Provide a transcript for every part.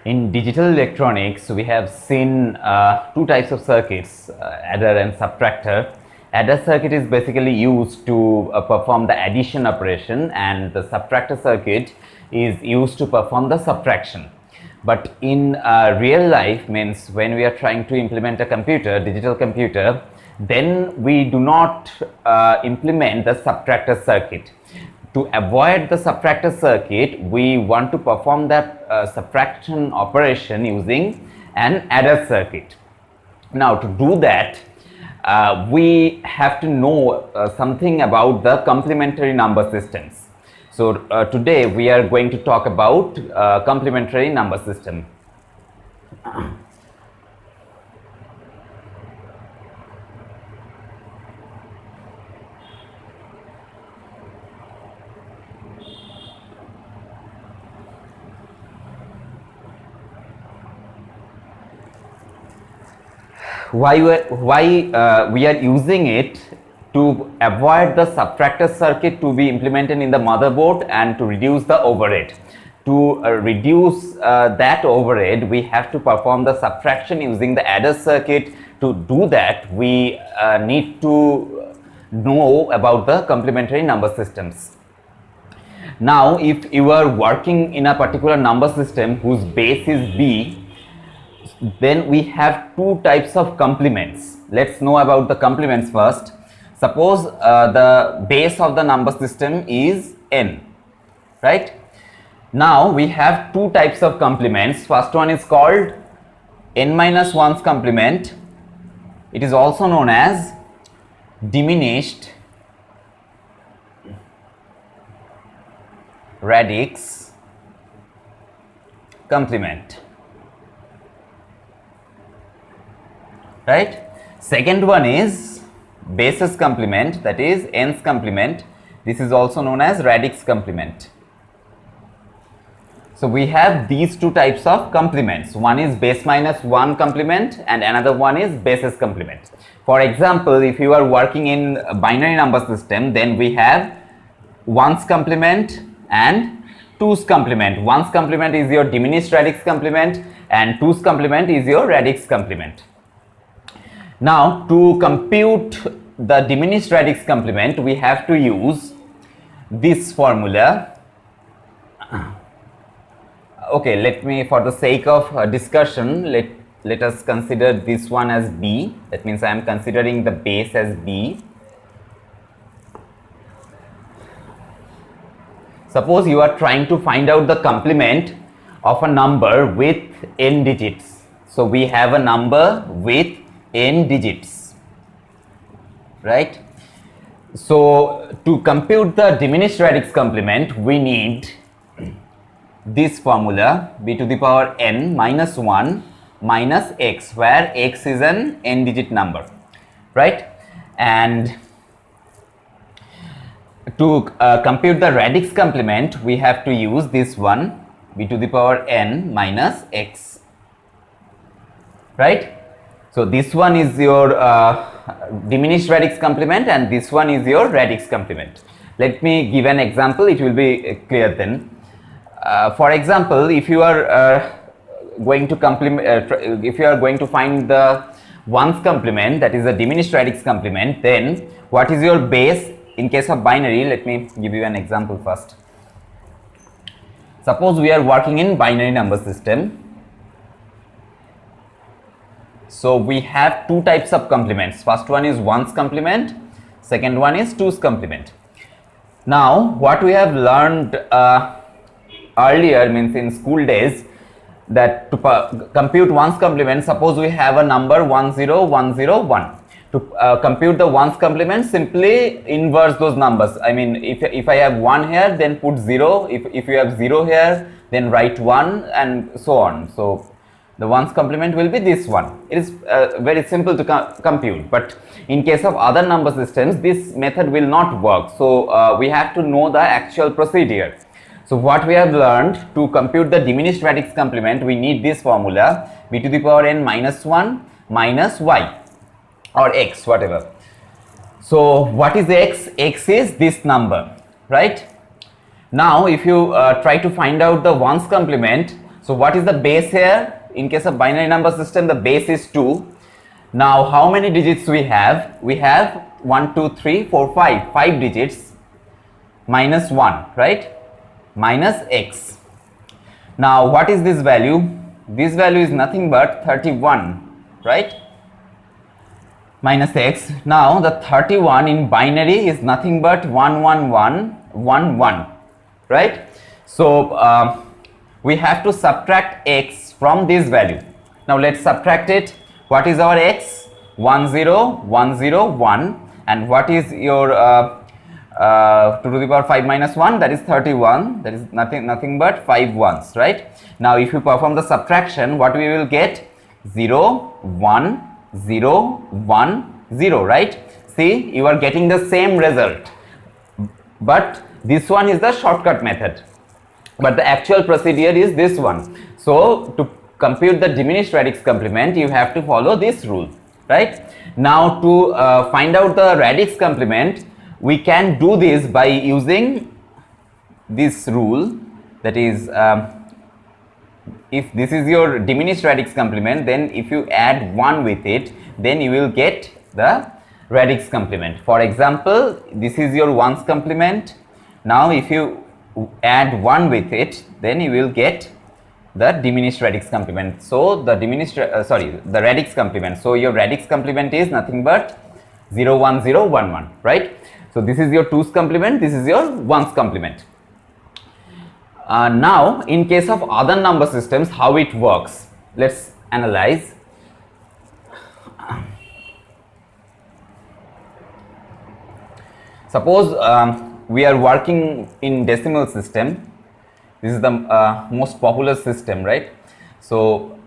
In digital electronics, we have seen two types of circuits, adder and subtractor. Adder circuit is basically used to perform the addition operation, and the subtractor circuit is used to perform the subtraction. But in real life, means when we are trying to implement a computer, digital computer, then we do not implement the subtractor circuit. To avoid the subtractor circuit, we want to perform that subtraction operation using an adder circuit. Now, to do that, we have to know something about the complementary number systems. So, today we are going to talk about complementary number system. Why we are using it? To avoid the subtractor circuit to be implemented in the motherboard and to reduce the overhead. To reduce that overhead, we have to perform the subtraction using the adder circuit. To do that, we need to know about the complementary number systems. Now, if you are working in a particular number system whose base is B, then we have two types of complements. Let's know about the complements first. Suppose the base of the number system is n, right? Now we have two types of complements. First one is called n minus 1's complement. It is also known as diminished Radix complement, right? Second one is base's complement, that is n's complement. This is also known as Radix complement. So we have these two types of complements. One is base minus 1 complement and another one is base's complement. For example, if you are working in a binary number system, then we have 1's complement and 2's complement. 1's complement is your diminished Radix complement and 2's complement is your Radix complement. Now, to compute the diminished Radix complement, we have to use this formula. Okay, let me, for the sake of discussion, let us consider this one as B. That means I am considering the base as B. Suppose you are trying to find out the complement of a number with n digits. So we have a number with n digits, right? So to compute the diminished Radix complement, we need this formula, b to the power n minus 1 minus x, where x is an n digit number, right? And to compute the Radix complement, we have to use this one, b to the power n minus x, right? So this one is your diminished Radix complement and this one is your Radix complement. Let me give an example, it will be clear then. For example, if you are going to if you are going to find the 1's complement, that is a diminished Radix complement, then what is your base in case of binary? Let me give you an example first. Suppose we are working in binary number system. So we have two types of complements. First one is 1's complement, second one is 2's complement. Now what we have learned earlier, means in school days, that to compute 1's complement, suppose we have a number 10101. To compute the 1's complement, simply inverse those numbers. I mean, if I have 1 here, then put 0. If you have 0 here, then write 1 and so on. So the 1's complement will be this one. It is very simple to compute, but in case of other number systems, this method will not work. So we have to know the actual procedure. So what we have learned, to compute the diminished Radix complement, we need this formula, b to the power n minus 1 minus y or x, whatever. So what is x? X is this number, right? Now if you try to find out the 1's complement, So what is the base here? In case of binary number system, the base is 2. Now how many digits we have? We have 1, 2, 3, 4, 5. 5 digits minus 1, right? Minus x. Now what is this value? This value is nothing but 31, right? Minus x. Now the 31 in binary is nothing but 11111, right? So we have to subtract x from this value. Now let's subtract it. What is our x? 10101. And what is your 2 to the power 5 minus 1? That is 31. That is nothing but 5 ones, right? Now if you perform the subtraction, what we will get? 0 1 0 1 0, right? See, you are getting the same result, but this one is the shortcut method, but the actual procedure is this one. So to compute the diminished radix complement, you have to follow this rule, right? Now to find out the radix complement, we can do this by using this rule, that is if this is your diminished radix complement, then if you add 1 with it, then you will get the radix complement. For example, this is your 1's complement. Now if you add 1 with it, then you will get the diminished radix complement. So the the radix complement. So your radix complement is nothing but 0 1 0 1 1, right? So this is your 2's complement, this is your 1's complement. Now in case of other number systems, how it works, let's analyze. Suppose we are working in decimal system. This is the most popular system, right? So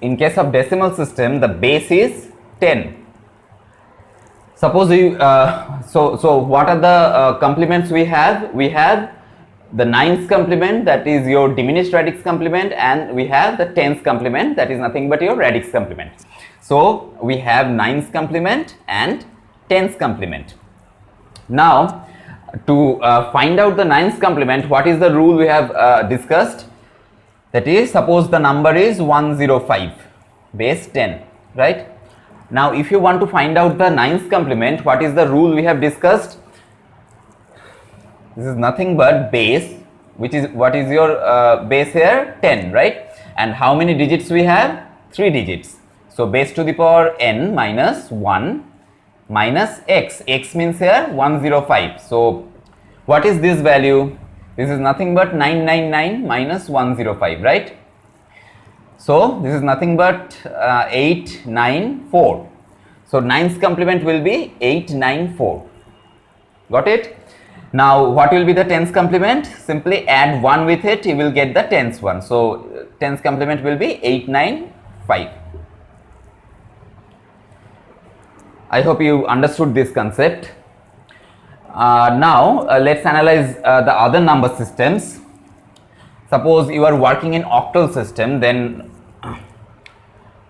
in case of decimal system, the base is 10. Suppose you so what are the complements we have? We have the 9's complement, that is your diminished radix complement, and we have the 10's complement, that is nothing but your radix complement. So we have 9's complement and 10's complement. Now to find out the 9's complement, what is the rule we have discussed? That is, suppose the number is 105 base 10, right? Now if you want to find out the 9's complement, what is the rule we have discussed? This is nothing but base, which is, what is your base here? 10, right? And how many digits we have? 3 digits. So base to the power n minus 1 minus x. X means here 105. So what is this value? This is nothing but 999 minus 105, right? So this is nothing but 894. So 9's complement will be 894. Got it? Now what will be the 10's complement? Simply add 1 with it, you will get the 10's one. So 10's complement will be 895. I hope you understood this concept. Now let's analyze the other number systems. Suppose you are working in octal system, then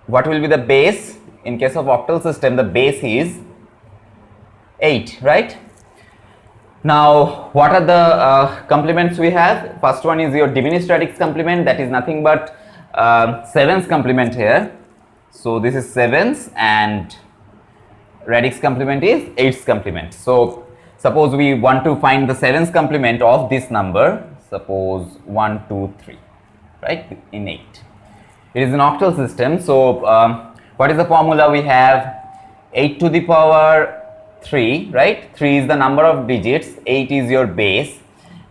what will be the base? In case of octal system, the base is 8, right? Now what are the complements we have? First one is your diminished radix complement, that is nothing but 7's complement here. So this is 7's, and radix complement is 8's complement. So suppose we want to find the 7's complement of this number, suppose 1 2 3, right, in 8. It is an octal system. So what is the formula we have? 8 to the power 3, right? 3 is the number of digits, 8 is your base,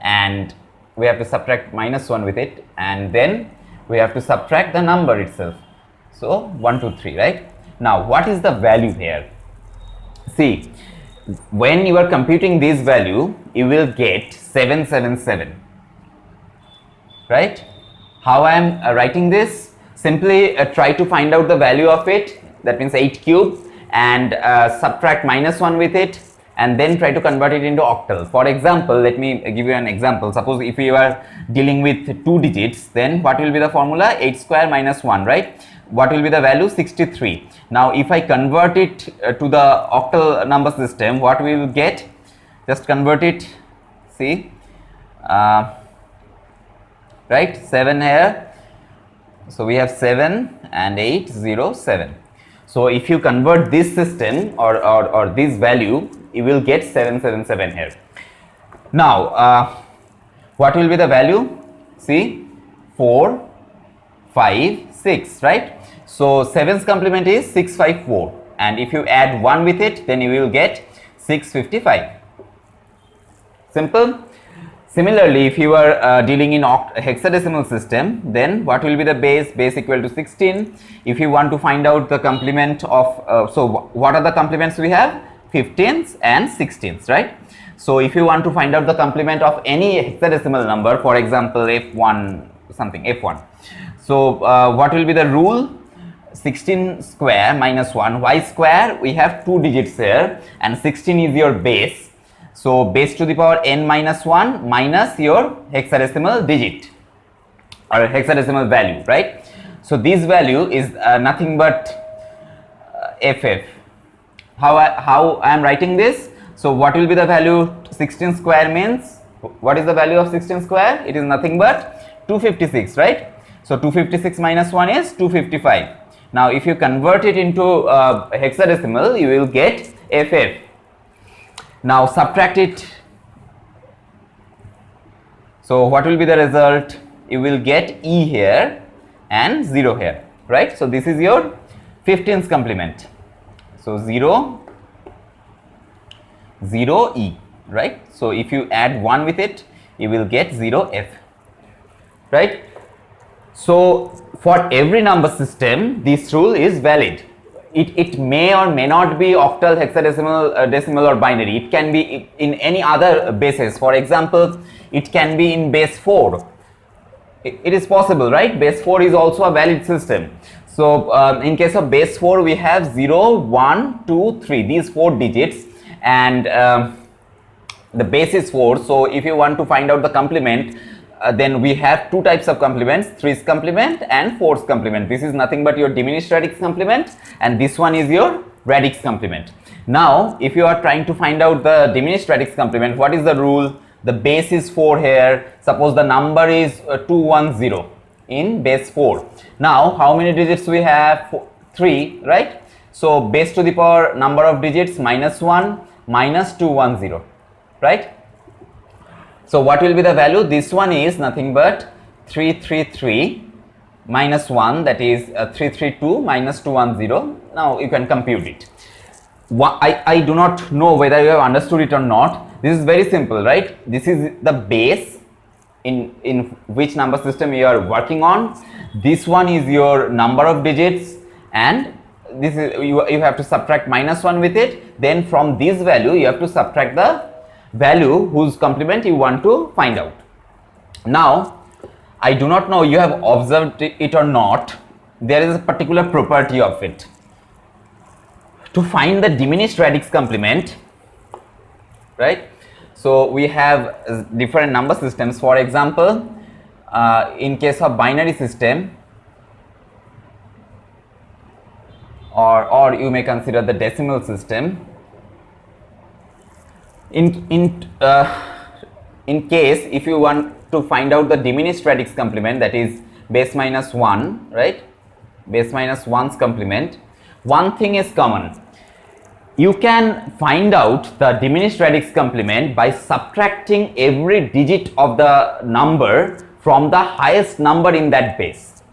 and we have to subtract minus 1 with it, and then we have to subtract the number itself. So 1 2 3, right? Now what is the value here? See, when you are computing this value, you will get 777, right? How I am writing this? Simply try to find out the value of it, that means 8 cube, and subtract minus 1 with it, and then try to convert it into octal. For example, let me give you an example. Suppose if you are dealing with 2 digits, then what will be the formula? 8 square minus 1, right? What will be the value? 63. Now if I convert it to the octal number system, what we will get? Just convert it. See, right, 7 here, So we have 7 and 8, 0, 7. So if you convert this system or this value, you will get 777 here. Now, what will be the value? See, 4, 5, 6, right? So 7's complement is 654, and if you add 1 with it, then you will get 655. Simple. Similarly, if you are dealing in hexadecimal system, then what will be the base? Base equal to 16. If you want to find out the complement of, so what are the complements we have? 15ths and 16ths, right? So if you want to find out the complement of any hexadecimal number, for example, F1 something, F1. So what will be the rule? 16 square minus 1, y square, we have 2 digits here, and 16 is your base. So base to the power n minus 1 minus your hexadecimal digit or hexadecimal value, right? So this value is nothing but FF. How I am writing this? So what will be the value? 16 square means, what is the value of 16 square? It is nothing but 256, right? So 256 minus 1 is 255. Now if you convert it into hexadecimal, you will get FF. Now subtract it. So what will be the result? You will get E here and 0 here, right? So this is your 15th complement. So 0, 0 E, right? So if you add 1 with it, you will get 0 F, right? So for every number system, this rule is valid. It may or may not be octal, hexadecimal, decimal or binary. It can be in any other bases. For example, it can be in base 4. It is possible, right? Base 4 is also a valid system. So in case of base 4, we have 0, 1, 2, 3, these 4 digits, and the base is 4. So if you want to find out the complement, then we have 2 types of complements, 3's complement and 4's complement. This is nothing but your diminished radix complement, and this one is your radix complement. Now if you are trying to find out the diminished radix complement, what is the rule? The base is 4 here. Suppose the number is 210 in base 4. Now how many digits we have? 3, right? So base to the power number of digits minus 1 minus 210, right? So what will be the value? This one is nothing but 333 minus 1, that is 332 minus 210. Now you can compute it. I do not know whether you have understood it or not. This is very simple, right? This is the base in which number system you are working on. This one is your number of digits, and this is you have to subtract minus 1 with it. Then from this value you have to subtract the value whose complement you want to find out. Now I do not know you have observed it or not. There is a particular property of it. To find the diminished radix complement, right? So we have different number systems. For example, in case of binary system, or you may consider the decimal system. In case if you want to find out the diminished radix complement, that is base minus 1, right? Base minus 1's complement, one thing is common. You can find out the diminished radix complement by subtracting every digit of the number from the highest number in that base.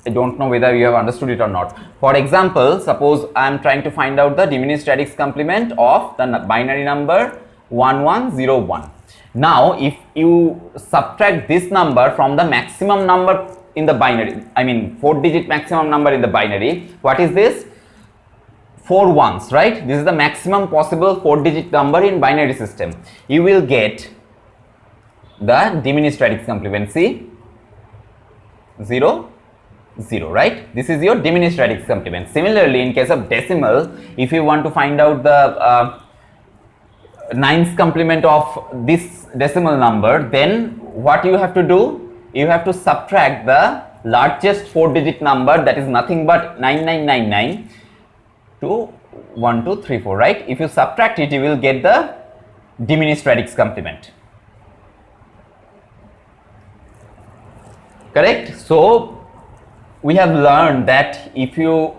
I don't know whether you have understood it or not. For example, suppose I am trying to find out the diminished radix complement of the binary number 1101. Now if you subtract this number from the maximum number in the binary, I mean 4-digit maximum number in the binary, what is this? 4 ones, right? This is the maximum possible 4-digit number in binary system. You will get the diminished radix complement. See, 0, 0, right? This is your diminished radix complement. Similarly, in case of decimal, if you want to find out the 9's complement of this decimal number, then what you have to do? You have to subtract the largest 4-digit number, that is nothing but 9999 to 1, 2, 3, 4, right? If you subtract it, you will get the diminished radix complement. Correct? So we have learned that if you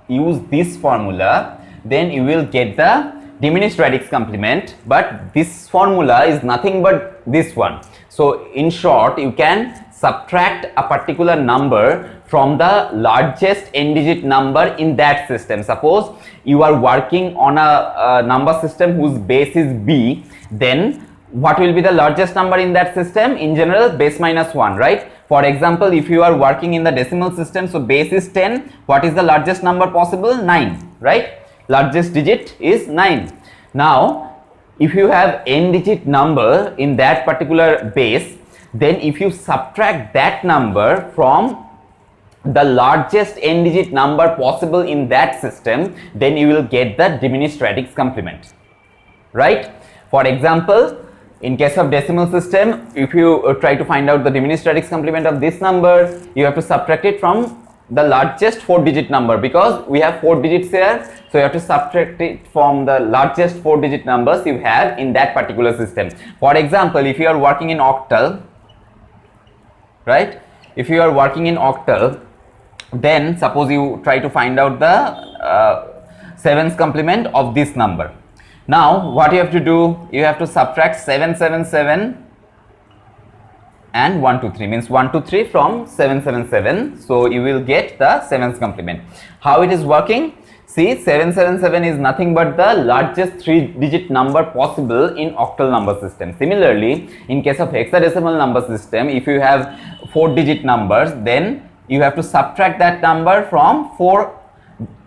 use this formula, then you will get the diminished radix complement, but this formula is nothing but this one. So in short, you can subtract a particular number from the largest n digit number in that system. Suppose you are working on a number system whose base is b, then what will be the largest number in that system? In general, base minus 1, right? For example, if you are working in the decimal system, so base is 10, what is the largest number possible? 9, right? Largest digit is 9. Now, if you have n digit number in that particular base, then if you subtract that number from the largest n digit number possible in that system, then you will get the diminished radix complement, right? For example, in case of decimal system, if you try to find out the diminished radix complement of this number, you have to subtract it from the largest 4-digit number, because we have 4 digits here, so you have to subtract it from the largest 4-digit numbers you have in that particular system. For example, if you are working in octal, right? If you are working in octal, then suppose you try to find out the 7's complement of this number. Now what you have to do, you have to subtract 777 and 123, means 123 from 777, so you will get the 7's complement. How it is working? See, 777 is nothing but the largest 3-digit number possible in octal number system. Similarly, in case of hexadecimal number system, if you have 4-digit numbers, then you have to subtract that number from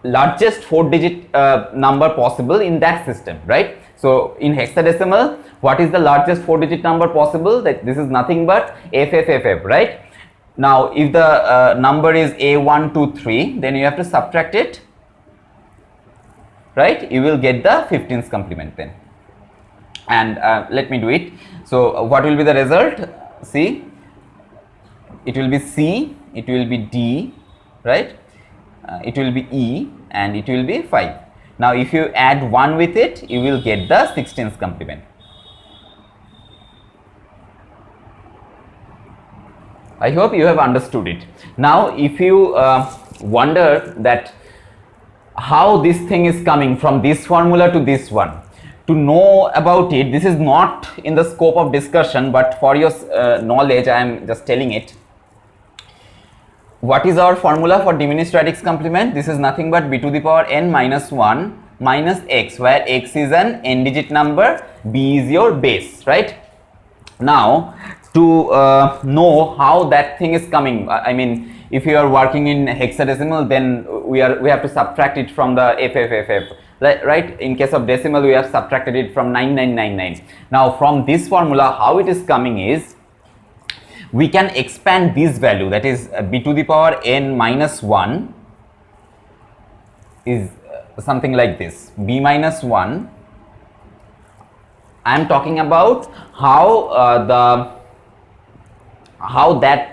largest 4-digit number possible in that system, right? So in hexadecimal, what is the largest 4-digit number possible? That this is nothing but FFFF, right? Now if the number is A123, then you have to subtract it, right? You will get the 15's complement then. And let me do it. So what will be the result? See, it will be C, it will be D, right? It will be E, and it will be 5. Now if you add 1 with it, you will get the 16's complement. I hope you have understood it. Now if you wonder that how this thing is coming from this formula to this one, to know about it, this is not in the scope of discussion, but for your knowledge I am just telling it. What is our formula for diminished radix complement? This is nothing but b to the power n minus 1 minus x, where x is an n digit number, b is your base, right? Now to know how that thing is coming, I mean, if you are working in hexadecimal, then we have to subtract it from the FFFF, right? In case of decimal, we have subtracted it from 9999. Now from this formula, how it is coming is, we can expand this value, that is b to the power n minus 1 is something like this, b minus 1. I am talking about how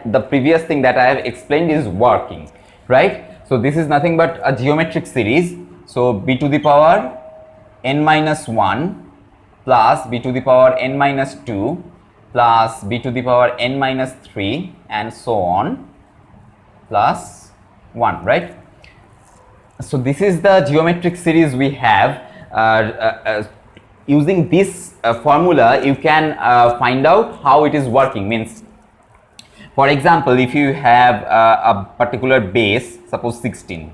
the previous thing that I have explained is working, right? So this is nothing but a geometric series. So b to the power n minus 1 plus b to the power n minus 2 plus b to the power n minus 3 and so on plus 1, right? So this is the geometric series we have. Using this formula, you can find out how it is working. Means, for example, if you have a particular base, suppose 16,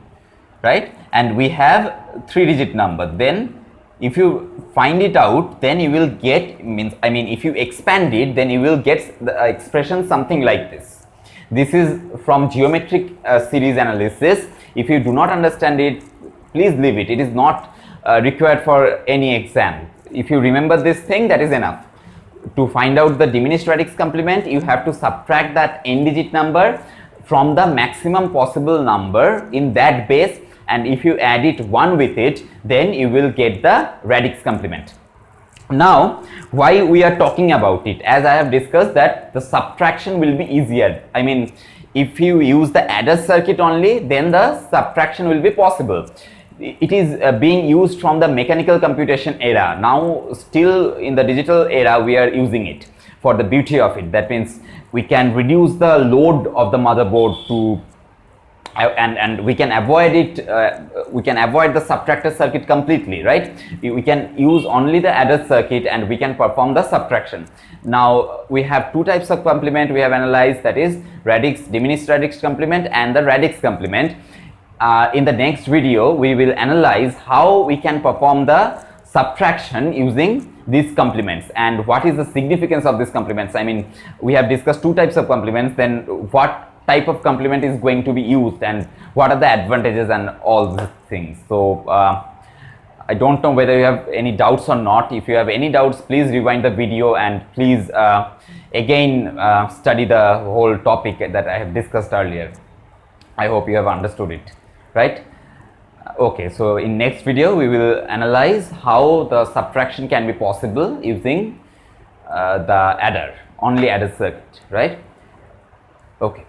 right, and we have 3-digit number, then if you find it out, then you will get, if you expand it, then you will get the expression something like this. This is from geometric series analysis. If you do not understand it, please leave it. It is not required for any exam. If you remember this thing, that is enough. To find out the diminished radix complement, you have to subtract that n-digit number from the maximum possible number in that base, and if you add it 1 with it, then you will get the radix complement. Now why we are talking about it, as I have discussed that the subtraction will be easier. I mean, if you use the adder circuit only, then the subtraction will be possible. It is being used from the mechanical computation era. Now still in the digital era we are using it for the beauty of it. That means we can reduce the load of the motherboard to and we can avoid it, we can avoid the subtractor circuit completely, right? We can use only the adder circuit and we can perform the subtraction. Now we have two types of complement we have analyzed, that is radix, diminished radix complement and the radix complement. In the next video we will analyze how we can perform the subtraction using these complements and what is the significance of these complements. I mean, we have discussed two types of complements, then what type of complement is going to be used and what are the advantages and all these things. So I don't know whether you have any doubts or not. If you have any doubts, please rewind the video and please again study the whole topic that I have discussed earlier. I hope you have understood it, right? Okay, so in next video we will analyze how the subtraction can be possible using the adder, only adder circuit, right? Okay.